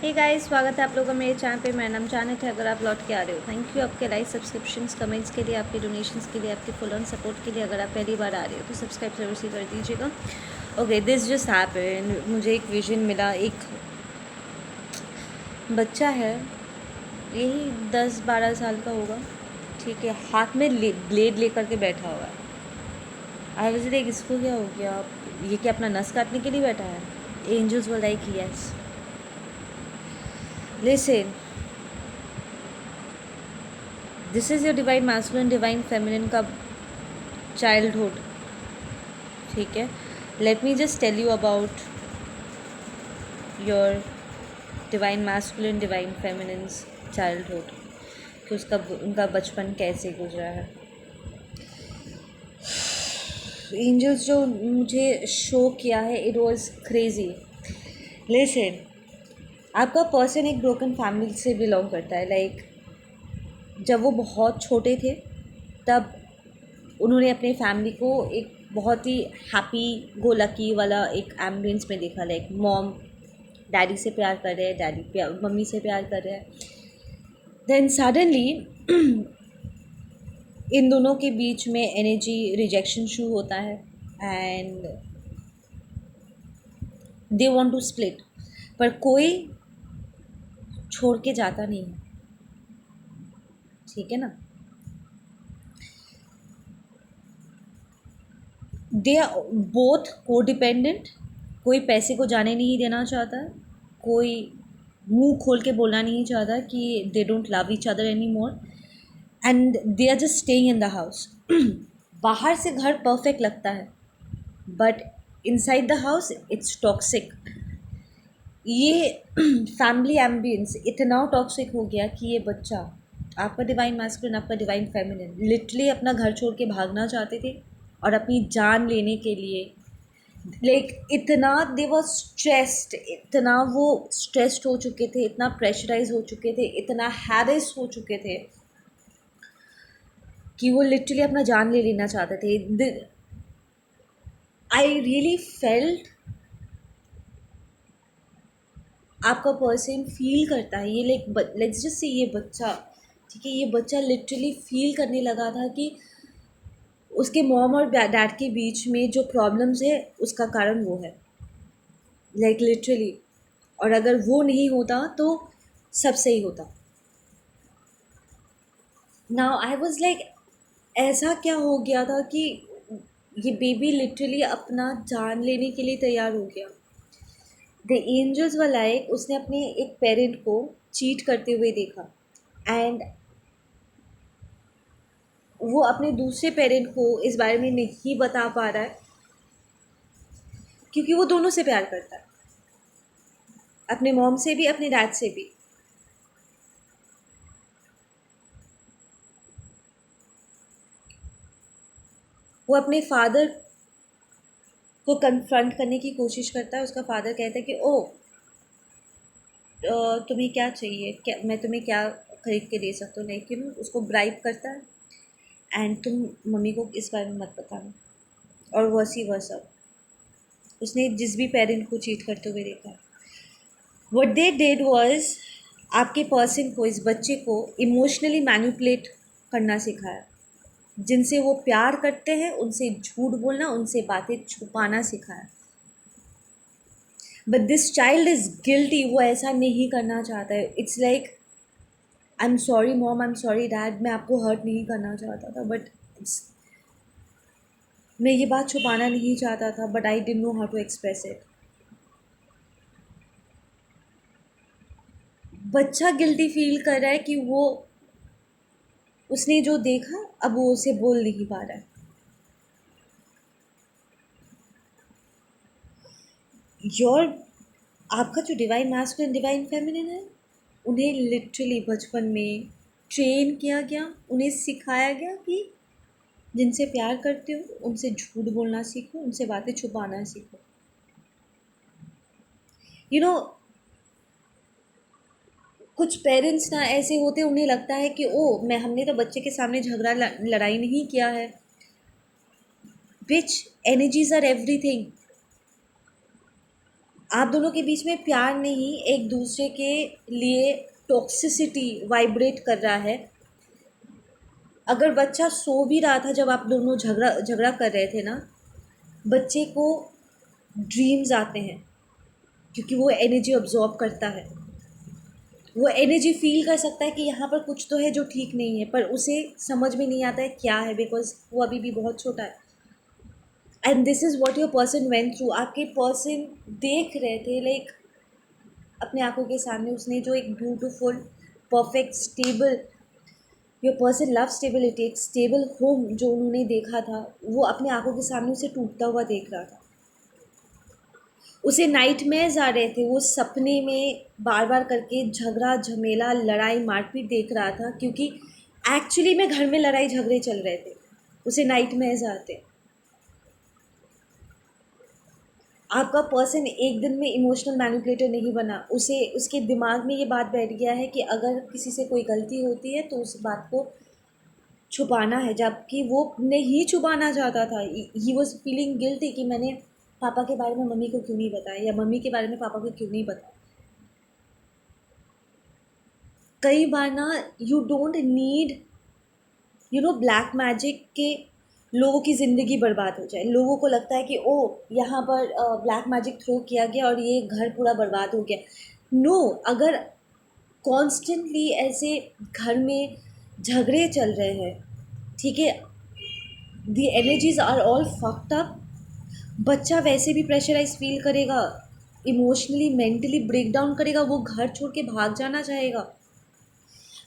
Hey guys, स्वागत है आप लोगों का मेरे चैनल पे। मेरा नाम जानत है। अगर आप लौट के आ रहे हो, थैंक यू आपके लाइक, सब्सक्रिप्शंस, कमेंट्स के लिए, आपके डोनेशंस के लिए, आपके फुल ऑन सपोर्ट के लिए। अगर आप पहली बार आ रहे हो तो सब्सक्राइब जरूर से कर दीजिएगा। Okay, this just happened. मुझे एक विजन मिला। एक बच्चा है, यही 10-12 साल का होगा, ठीक है, हाथ में ब्लेड लेकर के बैठा हुआ है। आई वाज लाइक, इसको क्या हो गया? ये क्या अपना नस काटने के लिए बैठा है? Angels were like yes, listen, this is your divine masculine divine feminine का चाइल्डहुड, ठीक है। Let me just tell you about your divine masculine divine feminine's childhood, कि उसका उनका बचपन कैसे गुजरा है। एंजल्स जो मुझे शो किया है, इट वॉज क्रेजी। लिसन, आपका पर्सन एक ब्रोकन फैमिली से बिलोंग करता है। लाइक जब वो बहुत छोटे थे तब उन्होंने अपने फैमिली को एक बहुत ही हैप्पी गो लकी वाला एक एम्बियंस में देखा। लाइक मॉम डैडी से प्यार कर रहे हैं, डैडी मम्मी से प्यार कर रहे हैं। देन सडनली इन दोनों के बीच में एनर्जी रिजेक्शन शुरू होता है and they want to split. पर कोई छोड़ के जाता नहीं है, ठीक है ना। दे आर बोथ को डिपेंडेंट। कोई पैसे को जाने नहीं देना चाहता, कोई मुंह खोल के बोलना नहीं चाहता कि they don't love each other any more, and they are just staying in the house. बाहर से घर परफेक्ट लगता है but inside the house it's toxic. ये फैमिली एम्बियंस इतना टॉक्सिक हो गया कि ये बच्चा, आपका डिवाइन मैस्कुलिन, आपका डिवाइन फेमिनिन, लिटरली अपना घर छोड़ के भागना चाहते थे और अपनी जान लेने के लिए, लाइक इतना दे वर स्ट्रेस्ड, इतना वो स्ट्रेस्ड हो चुके थे, इतना प्रेशराइज हो चुके थे, इतना हैरेस हो चुके थे कि वो लिटरली अपना जान ले लेना चाहते थे। आई रियली फेल्ट आपका पर्सन फील करता है ये। लाइक लेट्स जस्ट से ये बच्चा, ठीक है, ये बच्चा लिटरली फील करने लगा था कि उसके मॉम और डैड के बीच में जो प्रॉब्लम्स है उसका कारण वो है, लाइक लिटरली। और अगर वो नहीं होता तो सब सही होता। नाउ आई वाज लाइक, ऐसा क्या हो गया था कि ये बेबी लिटरली अपना जान लेने के लिए तैयार हो गया। द एंजल्स वर लाइक, उसने अपने एक पेरेंट को चीट करते हुए देखा एंड वो अपने दूसरे पेरेंट को इस बारे में नहीं बता पा रहा है क्योंकि वो दोनों से प्यार करता है, अपने मॉम से भी, अपने डैड से भी। वो अपने फादर को कन्फ्रंट करने की कोशिश करता है। उसका फादर कहता है कि ओ तुम्हें क्या चाहिए, क्या मैं तुम्हें क्या खरीद के दे सकता हूँ, लेकिन उसको ब्राइब करता है एंड तुम मम्मी को इस बारे में मत बताना। और वैसी वैसा उसने जिस भी पेरेंट को चीट करते हुए देखा, व्हाट दे डिड वाज आपके पर्सन को, इस बच्चे को इमोशनली मैनिपुलेट करना सिखाया। जिनसे वो प्यार करते हैं उनसे झूठ बोलना, उनसे बातें छुपाना सिखाया। But this child is guilty, वो ऐसा नहीं करना चाहता है। It's like, I am sorry mom, I am sorry dad, मैं आपको हर्ट नहीं करना चाहता था, बट मैं ये बात छुपाना नहीं चाहता था, but I didn't know how to express it. बच्चा गिल्टी फील कर रहा है कि वो, उसने जो देखा अब वो उसे बोल नहीं पा रहा है। योर, आपका जो डिवाइन मैस्कुलिन डिवाइन फेमिनिन है, उन्हें लिटरली बचपन में ट्रेन किया गया, उन्हें सिखाया गया कि जिनसे प्यार करते हो उनसे झूठ बोलना सीखो, उनसे बातें छुपाना सीखो। यू नो, कुछ पेरेंट्स ना ऐसे होते, उन्हें लगता है कि ओ मैं, हमने तो बच्चे के सामने झगड़ा लड़ाई नहीं किया है। बिच, एनर्जीज आर एवरीथिंग। आप दोनों के बीच में प्यार नहीं, एक दूसरे के लिए टॉक्सिसिटी वाइब्रेट कर रहा है। अगर बच्चा सो भी रहा था जब आप दोनों झगड़ा झगड़ा कर रहे थे ना, बच्चे को ड्रीम्स आते हैं क्योंकि वो एनर्जी ऑब्जॉर्ब करता है, वो एनर्जी फील कर सकता है कि यहाँ पर कुछ तो है जो ठीक नहीं है, पर उसे समझ में नहीं आता है क्या है, बिकॉज वो अभी भी बहुत छोटा है। And this is what your person went through. आपके पर्सन देख रहे थे, लाइक अपने आंखों के सामने उसने जो एक beautiful perfect stable, your person love stability, एक स्टेबल होम जो उन्होंने देखा था, वो अपने आंखों के सामने उसे टूटता हुआ देख रहा था। उसे नाइटमेयर्स आ रहे थे, वो सपने में बार बार करके झगड़ा झमेला लड़ाई मारपीट देख रहा था, क्योंकि एक्चुअली में घर में लड़ाई झगड़े चल रहे थे, उसे नाइटमेयर्स आते। आपका पर्सन एक दिन में इमोशनल मैनिपुलेटर नहीं बना, उसे उसके दिमाग में ये बात बैठ गया है कि अगर किसी से कोई गलती होती है तो उस बात को छुपाना है, जबकि वो नहीं छुपाना चाहता था। ही वॉज फीलिंग गिल्टी कि मैंने पापा के बारे में मम्मी को क्यों नहीं बताया, या मम्मी के बारे में पापा को क्यों नहीं बताया। कई बार ना you don't need black magic के लोगों की ज़िंदगी बर्बाद हो जाए। लोगों को लगता है कि ओ यहाँ पर ब्लैक मैजिक थ्रो किया गया और ये घर पूरा बर्बाद हो गया। नो, अगर कॉन्स्टेंटली ऐसे घर में झगड़े चल रहे हैं, ठीक है, the energies are all fucked up, बच्चा वैसे भी प्रेशराइज फील करेगा, इमोशनली मेंटली ब्रेक डाउन करेगा, वो घर छोड़ के भाग जाना चाहेगा।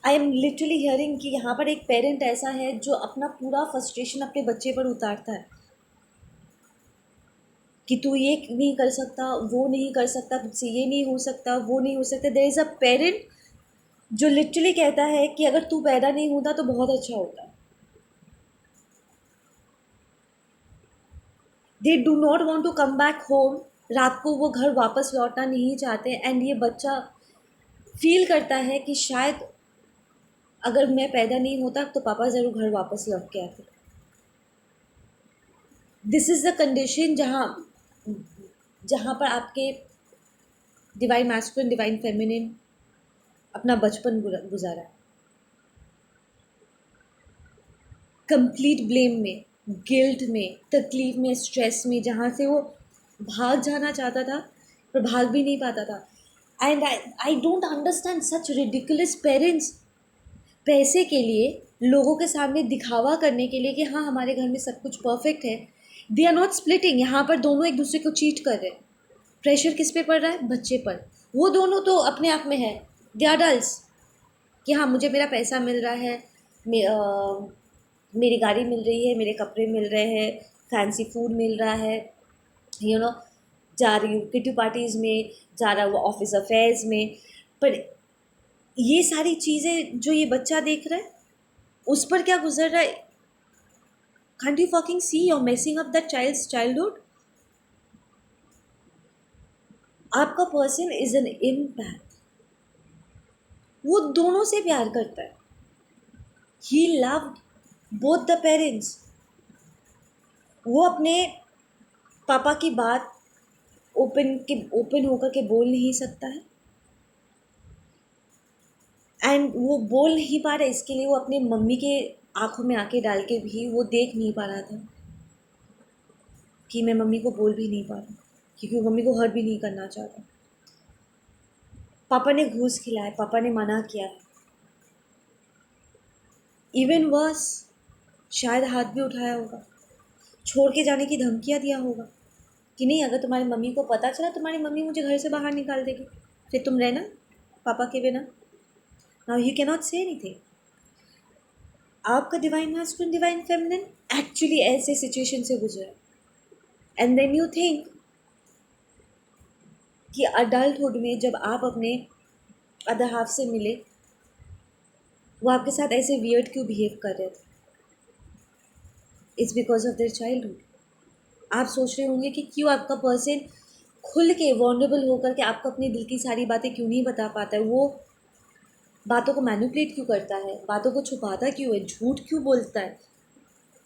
आई एम लिटरली हियरिंग कि यहाँ पर एक पेरेंट ऐसा है जो अपना पूरा फ्रस्ट्रेशन अपने बच्चे पर उतारता है कि तू ये नहीं कर सकता, वो नहीं कर सकता, तुझसे ये नहीं हो सकता, वो नहीं हो सकता। देयर इज़ अ पेरेंट जो लिटरली कहता है कि अगर तू पैदा नहीं होता तो बहुत अच्छा होता। They do not want to come back home, रात को वो घर वापस लौटना नहीं चाहते। एंड ये बच्चा फील करता है कि शायद अगर मैं पैदा नहीं होता तो पापा ज़रूर घर वापस लौट के आते। दिस इज़ द कंडीशन जहाँ जहाँ पर आपके डिवाइन मैस्कुलिन डिवाइन फेमिनिन अपना बचपन गुजारा, कंप्लीट ब्लेम में, गिल्ट में, तकलीफ में, स्ट्रेस में, जहाँ से वो भाग जाना चाहता था पर भाग भी नहीं पाता था। And I don't understand such ridiculous parents. पैसे के लिए, लोगों के सामने दिखावा करने के लिए कि हाँ हमारे घर में सब कुछ परफेक्ट है, दे आर नॉट स्प्लिटिंग। यहाँ पर दोनों एक दूसरे को चीट कर रहे हैं। प्रेशर किस पे पड़ रहा है? बच्चे पर। वो दोनों तो अपने आप में है, दे आर डल्स कि हाँ मुझे मेरा पैसा मिल रहा है, मेरी गाड़ी मिल रही है, मेरे कपड़े मिल रहे हैं, फैंसी फूड मिल रहा है, यू नो जा रही हूँ किटी पार्टीज़ में, जा रहा हूँ ऑफिस अफेयर्स में। पर ये सारी चीज़ें जो ये बच्चा देख रहा है, उस पर क्या गुजर रहा है? Can't you fucking see you're messing up that child's childhood? आपका पर्सन इज एन इम्पैक्ट। वो दोनों से प्यार करता है। He loved both the parents. वो अपने पापा की बात ओपन होकर के बोल नहीं सकता है, एंड वो बोल नहीं पा रहा, इसके लिए वो अपने मम्मी के आंखों में आंखें डाल के भी वो देख नहीं पा रहा था कि मैं मम्मी को बोल भी नहीं पा रहा, क्योंकि वो मम्मी को हर्ट भी नहीं करना चाहता। पापा ने घूस खिलाया, पापा ने मना किया, इवन वर्स शायद हाथ भी उठाया होगा, छोड़ के जाने की धमकियाँ दिया होगा कि नहीं अगर तुम्हारी मम्मी को पता चला तुम्हारी मम्मी मुझे घर से बाहर निकाल देगी, फिर तुम रहना पापा के बिना। Now you cannot say anything. आपका divine masculine divine feminine actually ऐसे सिचुएशन से गुजरा, एंड देन यू थिंक कि अडल्टहुड में जब आप अपने अदर हाफ से मिले, वो आपके साथ ऐसे वियर्ड क्यों बिहेव कर रहे थे? It's because of their childhood. आप सोच रहे होंगे कि क्यों आपका पर्सन खुल के वॉल्नरेबल होकर के आपको अपनी दिल की सारी बातें क्यों नहीं बता पाता है, वो बातों को मैनिपुलेट क्यों करता है, बातों को छुपाता क्यों है, झूठ क्यों बोलता है।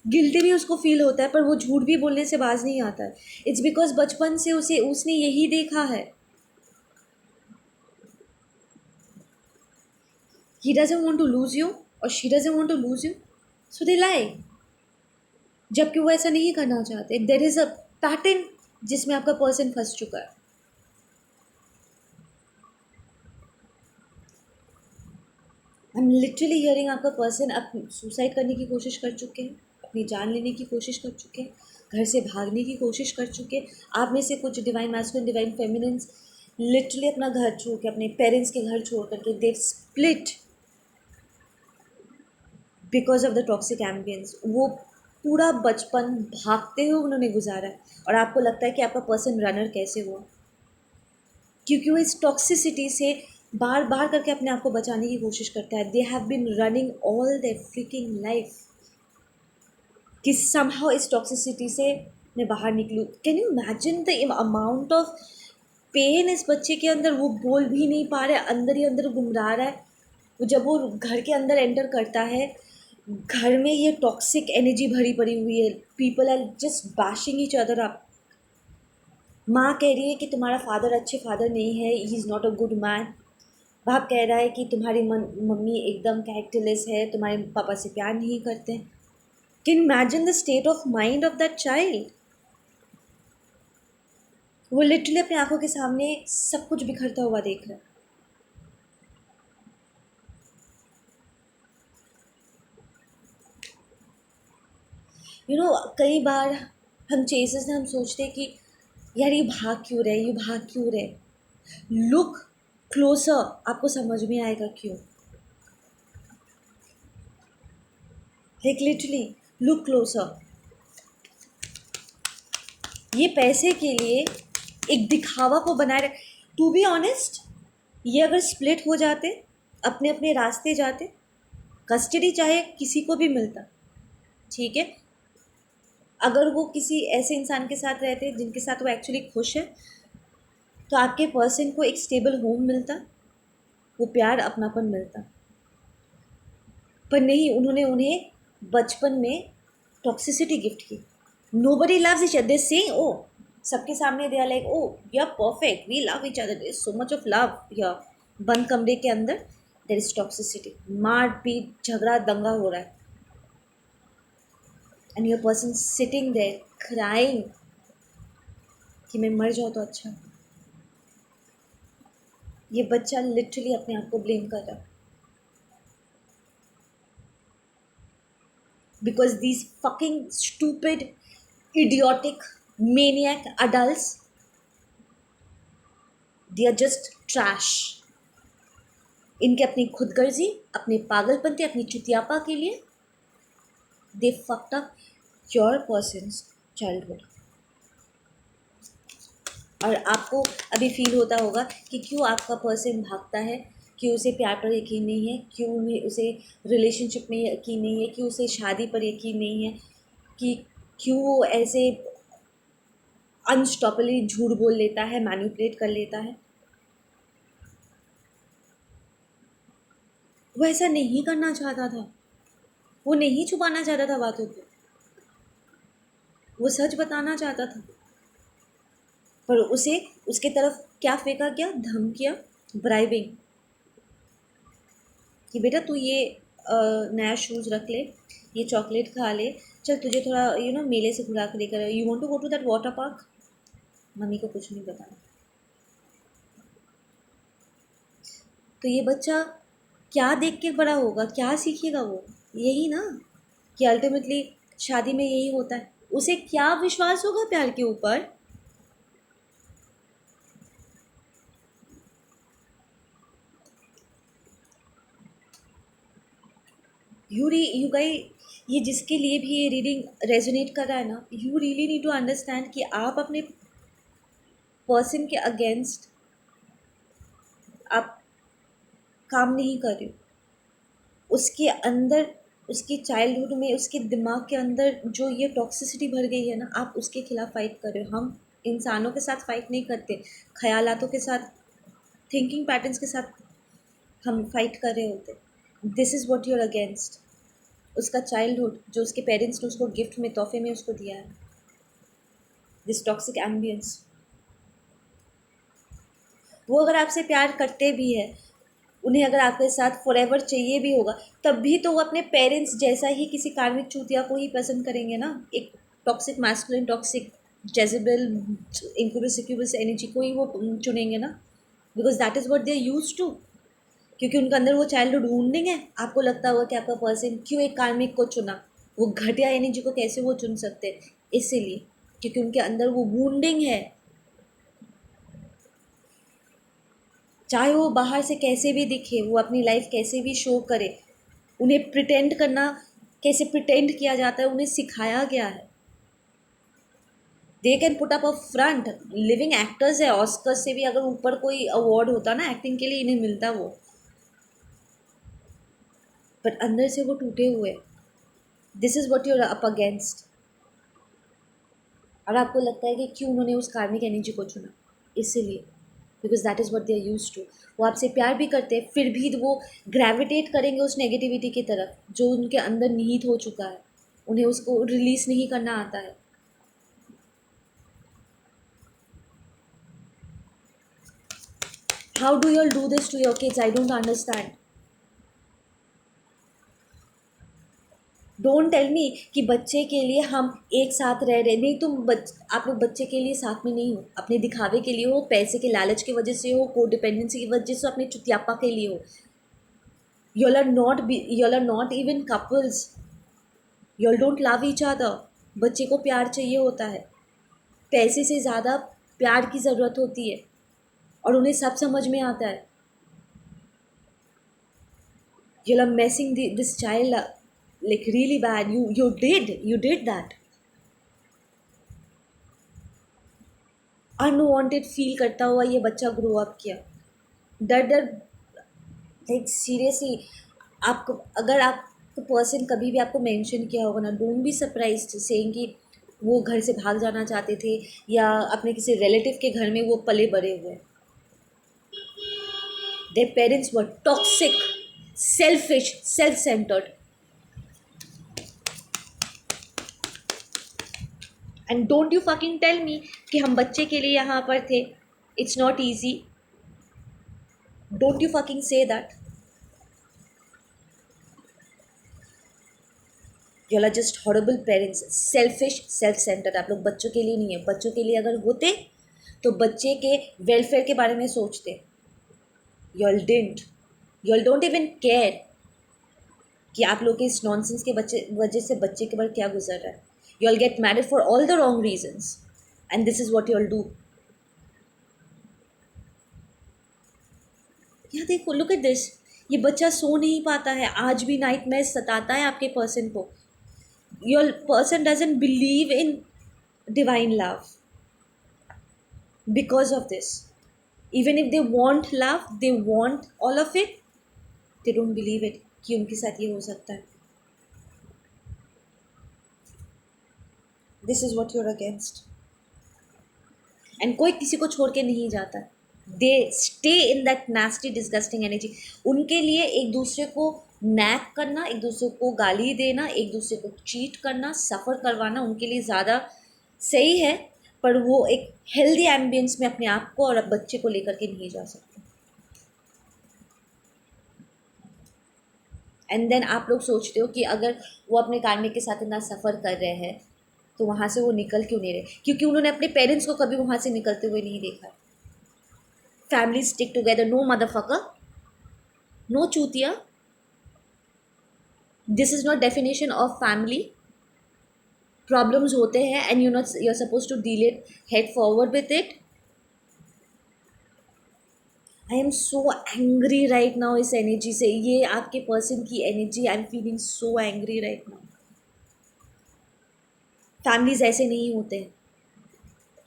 गिल्टी भी उसको फील होता है, पर वो झूठ भी बोलने से बाज नहीं आता है. इट्स बिकॉज बचपन से उसने यही देखा है. He doesn't want to lose you और she doesn't want to lose you, so they lie. जबकि वो ऐसा नहीं करना चाहते. देयर इज़ अ पैटर्न जिसमें आपका पर्सन फंस चुका है. आई एम लिटरली हियरिंग आपका पर्सन सुसाइड करने की कोशिश कर चुके हैं, अपनी जान लेने की कोशिश कर चुके हैं, घर से भागने की कोशिश कर चुके हैं. आप में से कुछ divine masculine divine feminines literally अपना घर छोड़ के, अपने पेरेंट्स के घर छोड़ करके they split because of the toxic ambience. वो पूरा बचपन भागते हुए उन्होंने गुजारा है, और आपको लगता है कि आपका पर्सन रनर कैसे हुआ, क्योंकि वो इस टॉक्सिसिटी से बार बार करके अपने आप को बचाने की कोशिश करता है. They have been running all their freaking life कि समहाउ इस टॉक्सिसिटी से मैं बाहर निकलूँ. Can you imagine the amount of pain इस बच्चे के अंदर. वो बोल भी नहीं पा रहा है, अंदर ही अंदर गुमरा रहा है. वो जब वो घर के अंदर एंटर करता है, घर में ये टॉक्सिक एनर्जी भरी पड़ी हुई है. People are just bashing each other up. माँ कह रही है कि तुम्हारा फादर अच्छे फादर नहीं है, he is not a good man. बाप कह रहा है कि तुम्हारी मम्मी एकदम कैरेक्टरलेस है, तुम्हारे पापा से प्यार नहीं करते हैं. Can imagine the state of mind of that child. वो लिटरली अपनी आंखों के सामने सब कुछ बिखरता हुआ देख रहा है. कई बार हम चेसेस में हम सोचते हैं कि यार ये भाग क्यों रहे, ये भाग क्यों रहे. लुक क्लोजर, आपको समझ में आएगा क्यों. Like literally look closer. ये पैसे के लिए एक दिखावा को बनाए रख. टू बी ऑनेस्ट, ये अगर स्प्लिट हो जाते, अपने अपने रास्ते जाते, कस्टडी चाहे किसी को भी मिलता, ठीक है, अगर वो किसी ऐसे इंसान के साथ रहते जिनके साथ वो एक्चुअली खुश है, तो आपके पर्सन को एक स्टेबल होम मिलता, वो प्यार अपनापन मिलता. पर नहीं, उन्होंने उन्हें बचपन में टॉक्सिसिटी गिफ्ट की. Nobody loves each other. They saying oh, सबके सामने they are like oh you are perfect, we love each other, there is so much of love. या बंद कमरे के अंदर देयर इज टॉक्सिसिटी, मार पीट झगड़ा दंगा हो रहा है. And your person sitting there crying कि मैं मर जाऊँ तो अच्छा. ये बच्चा लिटरली अपने आप को ब्लेम कर रहा है. Because these fucking stupid, idiotic, maniac adults, they are just trash. इनके अपनी खुदगर्जी, अपने पागलपंती, अपनी चुतियापा के लिए they fucked up your person's childhood. और आपको अभी फील होता होगा कि क्यों आपका पर्सन भागता है, क्यों उसे प्यार पर यकीन नहीं है, क्यों उसे रिलेशनशिप में यकीन नहीं है, क्यों उसे शादी पर यकीन नहीं है, कि क्यों वो ऐसे अनस्टॉपेबली झूठ बोल लेता है, मैनिपुलेट कर लेता है. वो ऐसा नहीं करना चाहता था, वो नहीं छुपाना चाहता था बातों को, वो सच बताना चाहता था. पर उसे उसके तरफ क्या फेंका गया, धमकियाँ, ब्राइबिंग, कि बेटा तू ये नया शूज़ रख ले, ये चॉकलेट खा ले, चल तुझे थोड़ा मेले से घुरा के लेकर, you want to go to that water park. Mummy को कुछ नहीं बताना. तो ये बच्चा क्या देख के बड़ा होगा, क्या सीखेगा वो. यही ना कि अल्टीमेटली शादी में यही होता है. उसे क्या विश्वास होगा प्यार के ऊपर. यू गाइस, ये जिसके लिए भी ये रीडिंग रेजोनेट कर रहा है ना, you really need to understand कि आप अपने पर्सन के अगेंस्ट आप काम नहीं कर रहे हो. उसके अंदर, उसकी चाइल्डहुड में, उसके दिमाग के अंदर जो ये टॉक्सिसिटी भर गई है ना, आप उसके खिलाफ फाइट कर रहे हो. हम इंसानों के साथ फाइट नहीं करते, ख्यालातों के साथ, थिंकिंग पैटर्न्स के साथ हम फाइट कर रहे होते. This is what you are against. उसका चाइल्डहुड जो उसके पेरेंट्स ने उसको गिफ्ट में तोहफे में उसको दिया है, दिस टॉक्सिक एम्बियंस। वो अगर आपसे प्यार करते भी है, उन्हें अगर आपके साथ फॉरएवर चाहिए भी होगा, तब भी तो वो अपने पेरेंट्स जैसा ही किसी कार्मिक चूतिया को ही पसंद करेंगे ना। एक toxic masculine, toxic Jezebel, incubus succubus energy को ही वो चुनेंगे ना, because that is what they are used to. क्योंकि उनके अंदर वो चाइल्डहुड वूंडिंग है। आपको लगता होगा कि आपका पर्सन क्यों एक कार्मिक को चुना, वो घटिया एनर्जी को कैसे वो चुन सकते हैं, इसीलिए क्योंकि उनके अंदर वो वूंडिंग है। चाहे वो बाहर से कैसे भी दिखे, वो अपनी लाइफ कैसे भी शो करे, उन्हें प्रिटेंड करना, कैसे प्रिटेंड किया जाता है, उन्हें सिखाया गया है। They can put up a front, living actors है। ऑस्कर से भी अगर ऊपर कोई अवार्ड होता ना एक्टिंग के लिए, इन्हें मिलता वो, बट अंदर से वो टूटे हुए। This is what you're up against. और आपको लगता है कि क्यों उन्होंने उस कार्मिक एनर्जी को चुना, इसीलिए because that is what they are use to. वो आपसे प्यार भी करते हैं, फिर भी वो ग्रेविटेट करेंगे उस नेगेटिविटी की तरफ जो उनके अंदर निहित हो चुका है, उन्हें उसको रिलीज़ नहीं करना आता है। How do you do this to your kids? I don't understand. Don't tell me कि बच्चे के लिए हम एक साथ रह रहे, नहीं तुम आप लोग बच्चे के लिए साथ में नहीं हो, अपने दिखावे के लिए हो, पैसे के लालच की वजह से हो, को डिपेंडेंसी की वजह से, अपने चुतियापा के लिए हो। You are not even couples. You all don't love each other. बच्चे को प्यार चाहिए होता है, पैसे से ज़्यादा प्यार की ज़रूरत होती है, और उन्हें सब समझ में आता है। You are messing this child up, like really bad. You did that. Unwanted feel करता हुआ ये बच्चा ग्रो अप किया, डर डर, लाइक सीरियसली। आपको अगर आप पर्सन कभी भी आपको मेंशन किया होगा ना, डोंट बी सरप्राइज्ड सेइंग कि वो घर से भाग जाना चाहते थे या अपने किसी रिलेटिव के घर में वो पले बड़े हुए। Their parents were toxic, selfish, self centred, and don't you fucking tell me कि हम बच्चे के लिए यहाँ पर थे। It's not easy. Don't you fucking say that. You are just horrible parents, selfish, self centred. आप लोग बच्चों के लिए नहीं है। बच्चों के लिए अगर होते तो बच्चे के वेलफेयर के बारे में सोचते। You all didn't. You all don't even care कि आप लोग के इस नॉनसेंस के वजह से बच्चे के बारे क्या गुजर रहा है। You all get married for all the wrong reasons, and this is what you all do. यहाँ देखो, लुक एट दिस। ये बच्चा सो नहीं पाता है, आज भी नाइट में सताता है आपके पर्सन को। Your person doesn't believe in divine love because of this. Even if they want love, they want all of it, they don't believe it कि उनके साथ ये हो सकता है। This is what you're against. And कोई किसी को छोड़ के नहीं जाता। They stay in that nasty, disgusting energy. उनके लिए एक दूसरे को नैक करना, एक दूसरे को गाली देना, एक दूसरे को चीट करना, सफ़र करवाना उनके लिए ज़्यादा सही है, पर वो एक हेल्दी एम्बियंस में अपने आप को और बच्चे को लेकर के नहीं जा सकते। एंड देन आप लोग सोचते हो कि अगर वो अपने कार्मिक के साथ इतना सफ़र कर रहे हैं तो वहाँ से वो निकल क्यों नहीं रहे, क्योंकि उन्होंने अपने पेरेंट्स को कभी वहाँ से निकलते हुए नहीं देखा। Family stick together, no motherfucker, no चूतिया। This is not definition of family. Problems होते हैं and you are suppose to deal it head forward with it. I am so angry right now इस एनर्जी से। ये आपके person की energy, I am feeling so angry right now. Families ऐसे नहीं होते हैं,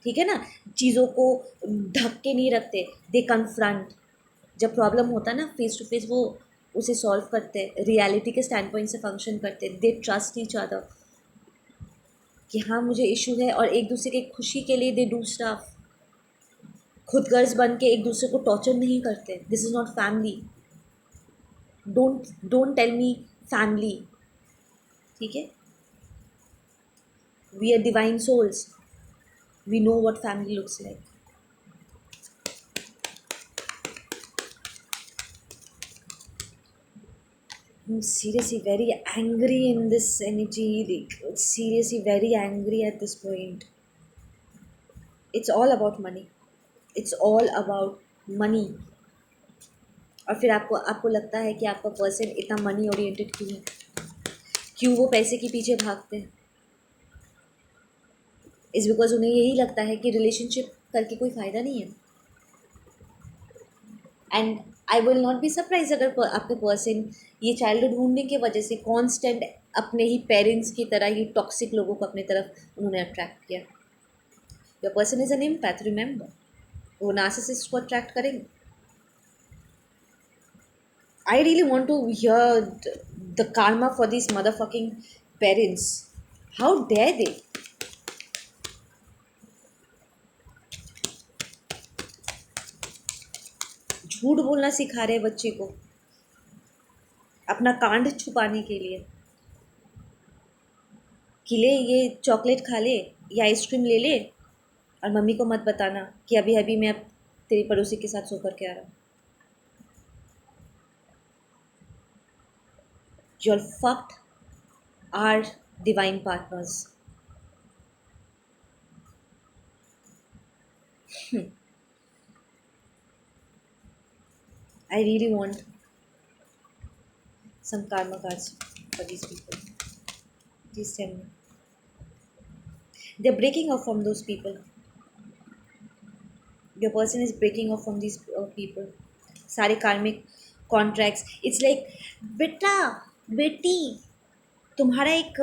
ठीक है ना। चीज़ों को ढक के नहीं रखते, दे कन्फ्रंट। जब प्रॉब्लम होता है ना, फेस टू फेस वो उसे सॉल्व करते हैं, रियलिटी के स्टैंड पॉइंट से फंक्शन करते हैं। दे ट्रस्ट ईच अदर कि हाँ मुझे इशू है, और एक दूसरे की खुशी के लिए दे डू स्टफ। खुदगर्ज बन के एक दूसरे को टॉर्चर नहीं करते। This is not family. Don't tell me family. ठीक है, we are divine souls, we know what family looks like. I'm seriously very angry in this energy. Like, seriously very angry at this point. It's all about money. It's all about money. और फिर आपको आपको लगता है कि आपका person इतना money oriented क्यों है, क्यों वो पैसे के पीछे भागते हैं. इज़ बिकॉज उन्हें यही लगता है कि रिलेशनशिप करके कोई फ़ायदा नहीं है. And I will not be surprise अगर आपके पर्सन ये चाइल्डहुड वूंडिंग की वजह से कॉन्स्टेंट अपने ही पेरेंट्स की तरह ही टॉक्सिक लोगों को अपनी तरफ उन्होंने अट्रैक्ट किया. Your person is an empath, remember. वो नार्सिसिस्ट को अट्रैक्ट करेंगे. I really want to hear the karma for these motherfucking parents. How dare they? झूठ बोलना सिखा रहे बच्चे को अपना कांड छुपाने के लिए कि ले ये चॉकलेट खा ले या आइसक्रीम ले ले और मम्मी को मत बताना कि अभी अभी मैं अब तेरी पड़ोसी के साथ सो करके आ रहा हूँ. You're fucked are divine partners. I really want some karma cards for these people. Please tell me. They're breaking off from those people. Your person is breaking off from these people. सारे कार्मिक contracts. It's like बेटा बेटी तुम्हारा एक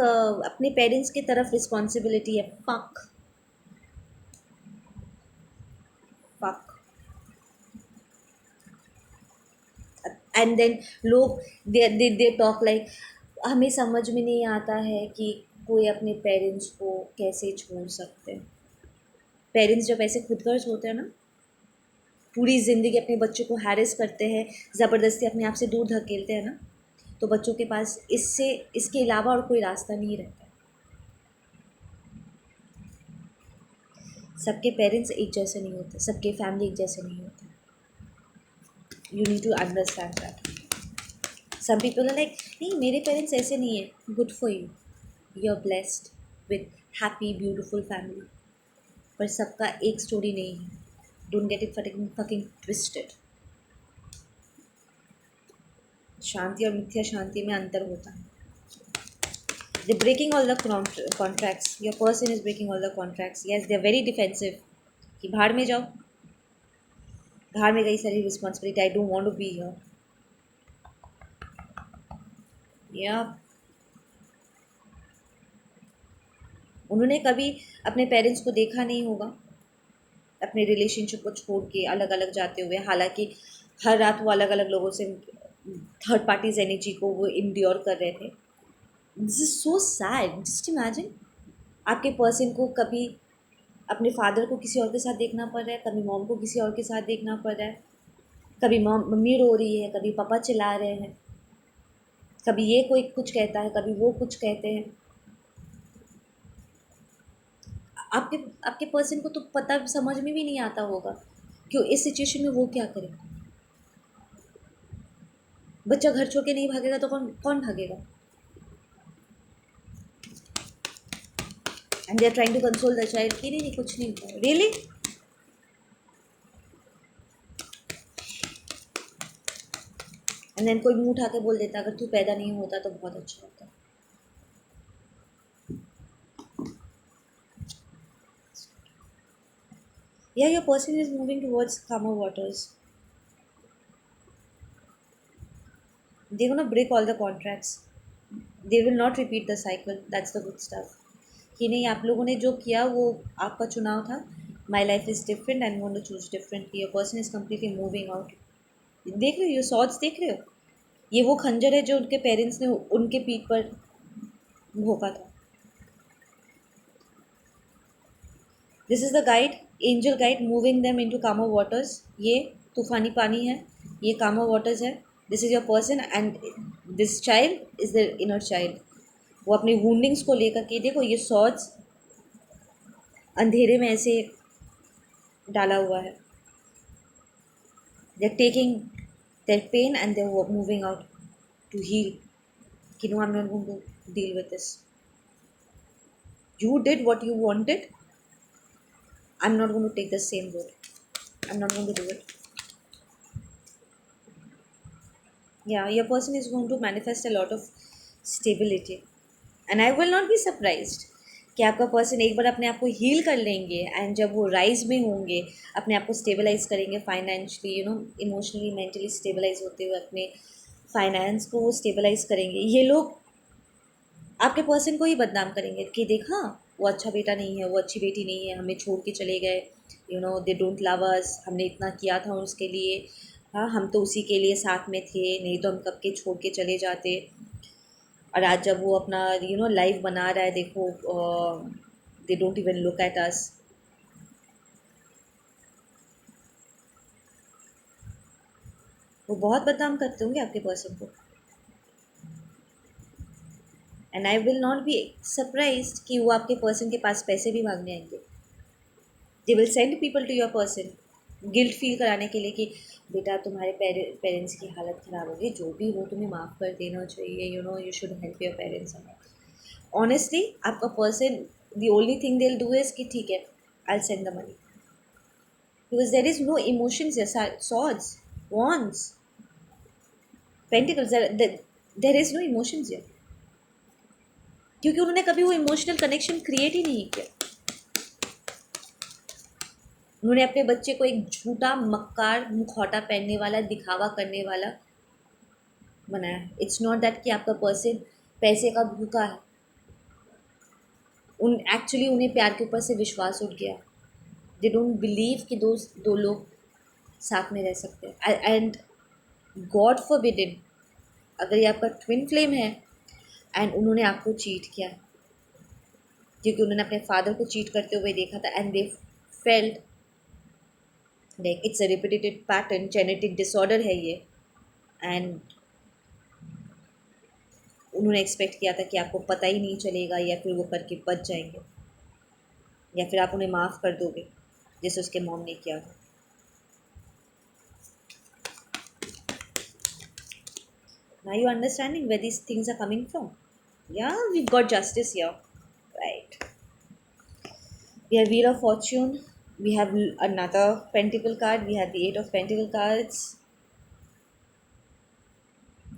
अपने parents की तरफ responsibility है. Fuck fuck. एंड देन लोग दे टॉक लाइक हमें समझ में नहीं आता है कि कोई अपने पेरेंट्स को कैसे छोड़ सकते हैं. पेरेंट्स जब ऐसे खुद गर्ज होते हैं ना, पूरी ज़िंदगी अपने बच्चों को हैरेस करते हैं, ज़बरदस्ती अपने आप से दूर धकेलते हैं ना, तो बच्चों के पास इसके अलावा और कोई रास्ता नहीं रहता. सबके पेरेंट्स एक जैसे नहीं होते, सबके फैमिली एक जैसे नहीं होते. You need to understand that. Some people are like नहीं मेरे पेरेंट्स ऐसे नहीं है. Good for you, you are blessed with happy beautiful family. पर सबका एक स्टोरी नहीं है. Don't get it fucking twisted. शांति और मिथ्या शांति में अंतर होता है. They're breaking all the contracts. Your person is breaking all the contracts. Yes, they're very defensive. कि बाहर में जाओ, बाहर में गई सारी responsibility. I don't want to be here. या उन्होंने कभी अपने पेरेंट्स को देखा नहीं होगा अपने रिलेशनशिप को छोड़ के अलग अलग जाते हुए. हालांकि हर रात वो अलग अलग लोगों से थर्ड पार्टीज एनर्जी को वो इंड्योर कर रहे थे. This is so sad. Just imagine आपके पर्सन को कभी अपने फादर को किसी और के साथ देखना पड़ रहा है, कभी मॉम को किसी और के साथ देखना पड़ रहा है, कभी मम्मी रो रही है, कभी पापा चिल्ला रहे हैं, कभी ये कोई कुछ कहता है, कभी वो कुछ कहते हैं. आपके आपके पर्सन को तो पता समझ में भी नहीं आता होगा कि इस सिचुएशन में वो क्या करे. बच्चा घर छोड़ के नहीं भागेगा तो कौन कौन भागेगा. And they are trying to console the child कि नहीं कुछ नहीं हुआ. रियली एंड देन कोई मुंह उठा के बोल देता अगर तू पैदा नहीं होता तो बहुत अच्छा होता. Yeah, your person is moving towards calmer waters. They're gonna break all the contracts. They will not repeat the cycle. That's the good stuff. कि नहीं आप लोगों ने जो किया वो आपका चुनाव था. My life is different. I'm going to choose differently. Your person is completely moving out. देख रहे हो ये सॉर्ट्स देख रहे हो. ये वो खंजर है जो उनके पेरेंट्स ने उनके पीठ पर भोंका था. This is the guide, angel guide moving them into कामर वाटर्स. ये तूफानी पानी है, ये कामर वाटर्स है. This is your person and this child is the inner child. वो अपनी वूंडिंग्स को लेकर के, देखो ये सॉर्ड्स अंधेरे में ऐसे डाला हुआ है, they're taking their pain and they're moving out to heal. You know, I'm not going to deal with this. You did what you wanted. I'm not going to take the same road. I'm not going to do it. Yeah, your person is going to manifest a lot of stability. And I will not be surprised कि आपका person एक बार अपने आप को heal कर लेंगे and जब वो राइज में होंगे, अपने आप को स्टेबलाइज करेंगे फाइनेंशियली, इमोशनली, मेंटली स्टेबलाइज होते हुए अपने फाइनेंस को वो स्टेबलाइज करेंगे, ये लोग आपके पर्सन को ही बदनाम करेंगे कि देखा वो अच्छा बेटा नहीं है, वो अच्छी बेटी नहीं है, हमें छोड़ के चले गए, दे डोंट लव अस, हमने इतना किया था उसके लिए, हाँ हम तो उसी के लिए साथ में थे, नहीं तो हम कब के छोड़ के चले जाते। और आज जब वो अपना लाइफ बना रहा है, देखो they don't even look at us. वो बहुत बदनाम करते होंगे आपके पर्सन को, and I will not be surprised कि वो आपके पर्सन के पास पैसे भी मांगने आएंगे। They will send people to your person guilt feel कराने के लिए कि बेटा तुम्हारे पेरेंट्स की हालत ख़राब होगी, जो भी हो तुम्हें माफ़ कर देना चाहिए, you should help your parents. Honestly आपका person the only thing they will do is कि ठीक है I will send the money, because there is no emotions, swords, wands, pentacles, there is no emotions here, क्योंकि उन्होंने कभी वो emotional connection create ही नहीं किया। उन्होंने अपने बच्चे को एक झूठा, मक्कार, मुखौटा पहनने वाला, दिखावा करने वाला बनाया। इट्स नॉट दैट कि आपका पर्सन पैसे का भूखा है, एक्चुअली उन्हें प्यार के ऊपर से विश्वास उठ गया। दे डोंट बिलीव कि दो लोग साथ में रह सकते हैं, एंड गॉड फॉरबिडेन अगर ये आपका ट्विन फ्लेम है एंड उन्होंने आपको चीट किया, क्योंकि उन्होंने अपने फादर को चीट करते हुए देखा था and they felt like it's a repeated pattern, genetic disorder है ये, एंड उन्होंने एक्सपेक्ट किया था कि आपको पता ही नहीं चलेगा या फिर वो करके बच जाएंगे या फिर आप उन्हें माफ़ कर दोगे जैसे उसके मॉम ने किया था। Now you understanding where these things are coming from? Yeah, we've got justice here, right? We have Wheel of Fortune. We have another Pentacle card. We have the Eight of Pentacle cards.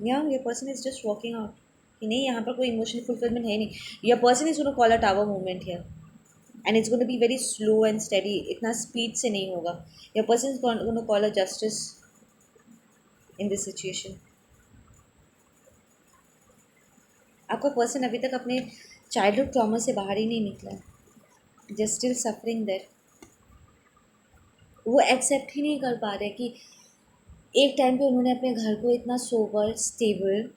Yeah, your person is just walking out. कि नहीं यहाँ पर कोई emotional fulfilment है नहीं। Your person is gonna call a tower movement here and it's gonna be very slow and steady, इतना speed से नहीं होगा। Your person is gonna call a justice in this situation. आपका पर्सन अभी तक अपने चाइल्डहुड ट्रॉमा से बाहर ही नहीं निकला है, दे स्टिल सफरिंग देयर। वो एक्सेप्ट ही नहीं कर पा रहे कि एक टाइम पे उन्होंने अपने घर को इतना सोबर, स्टेबल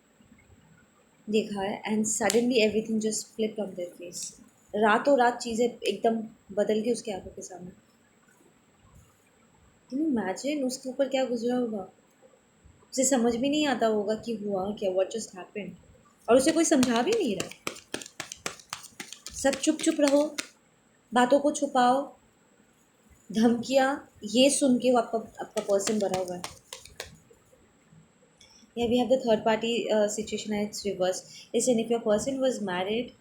देखा है and suddenly everything just flipped on their face. रातों रात चीज़ें एकदम बदल गई उसके आंखों के सामने। कैन यू इमेजिन उसके ऊपर क्या गुजरा होगा? उसे समझ भी नहीं आता होगा कि हुआ क्या, व्हाट जस्ट हैपेंड, और उसे कोई समझा भी नहीं रहा। सब चुप चुप रहो, बातों को छुपाओ, धमकियाँ, ये सुन के वो आपका पर्सन भरा हुआ है। Yeah, we have the third party situation and it's reverse. Listen, if your person was married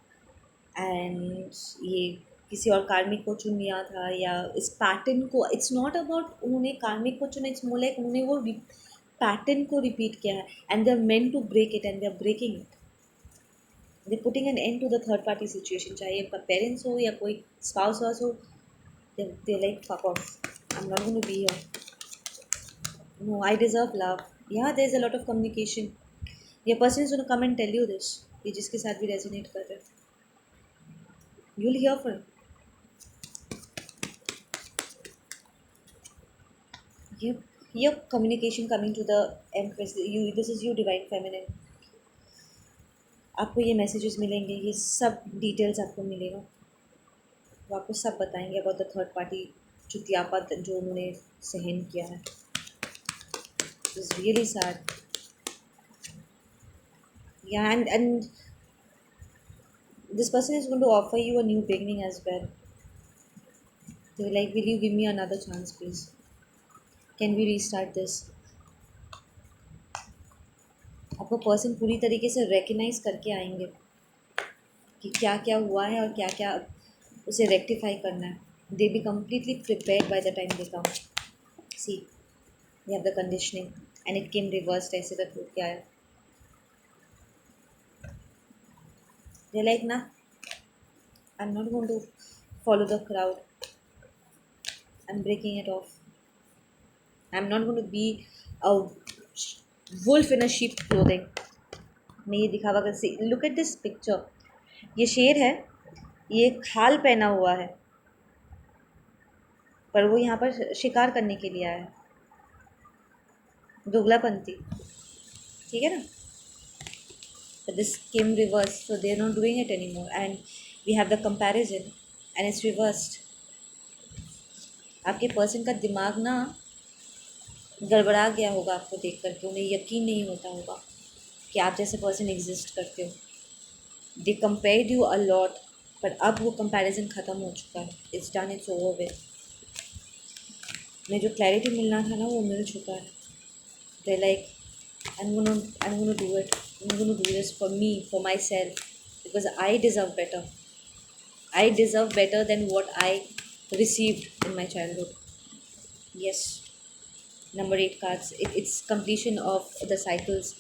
and ये किसी और कार्मिक को चुन लिया था या इस पैटर्न को, इट्स नॉट अबाउट उन्होंने कार्मिक को चुना, इट्स मोर लाइक उन्होंने वो पैटर्न को रिपीट किया है and they are meant to break it and they are breaking it. They putting an end to the third party situation, चाहे उनका पेरेंट्स हो या कोई स्पाउस वाउस हो। They like fuck off, I am not going to be here, no I deserve love. Yeah, there's a lot of communication. Your person is going to come and tell you this. ये जिसके साथ भी resonate कर रहे हैं, you'll hear from him. Your communication coming to the Empress. This is you, divine feminine. आपको ये messages मिलेंगे, ये सब details आपको मिलेगा, वो आपको सब बताएंगे about the third party चुतियापा जो उन्होंने सहन किया है। It's really sad. Yeah, and This person is going to offer you a new beginning as well. They were like, will you give me another chance, please? Can we restart this? आपको person पूरी तरीके से recognise करके आएंगे कि क्या क्या हुआ है और क्या क्या उसे रेक्टिफाई करना है. They be completely prepared by the time they come. See, we have the conditioning and it came reversed. ऐसे करके उठ के आया. दे लाइक ना, I am not going to follow the crowd. I'm breaking it off. I'm not going to be a wolf in a sheep clothing. मैं ये दिखावा कर सी. Look at this picture. ये शेर है, ये खाल पहना हुआ है, पर वो यहाँ पर शिकार करने के लिए आया है. दोगलापंती, ठीक है ना. But this came reversed, so they're not doing it anymore, and we have the comparison and it's reversed. आपके पर्सन का दिमाग ना गड़बड़ा गया होगा आपको देख करके. उन्हें यकीन नहीं होता होगा कि आप जैसे पर्सन एग्जिस्ट करते हो. दे कंपेयर्ड यू अ लॉट, पर अब वो कंपैरिजन ख़त्म हो चुका है. It's done, it's over with. में जो क्लैरिटी मिलना था ना वो मिल चुका है. They like, I'm gonna do it. I'm gonna do this for me, for myself, because I deserve better. I deserve better than what I received in my childhood. Yes. Number 8 cards. It's completion of the cycles.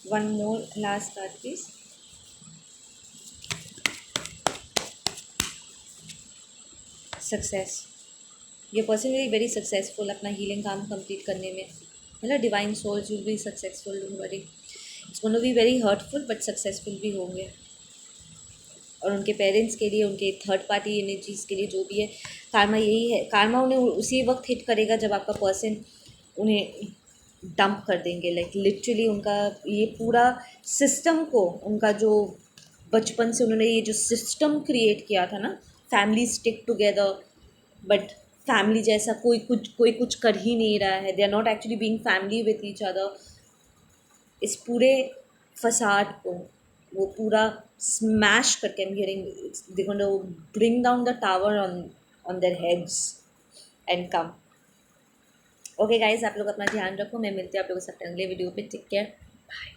One more last card, please. Success. Your person will be very successful अपना healing काम complete करने में. मतलब divine souls will be successful. Don't worry. It's going to be very hurtful but successful भी होंगे. और उनके parents के लिए, उनके थर्ड पार्टी एनर्जीज के लिए जो भी है, कार्मा यही है. कार्मा उन्हें उसी वक्त हिट करेगा जब आपका पर्सन उन्हें डंप कर देंगे. लाइक लिटरली उनका ये पूरा सिस्टम को, उनका जो बचपन से उन्होंने ये जो सिस्टम क्रिएट किया था ना, family stick together, but family जैसा कोई कुछ कर ही नहीं रहा है. They are not actually being family with each other. इस पूरे फसाड को वो पूरा स्मैश करके, I am hearing they going to bring down the tower on their heads and come. Okay guys, आप लोग अपना ध्यान रखो. मैं मिलती हूँ आप लोगों से अपने अगले वीडियो पे. Take care, bye.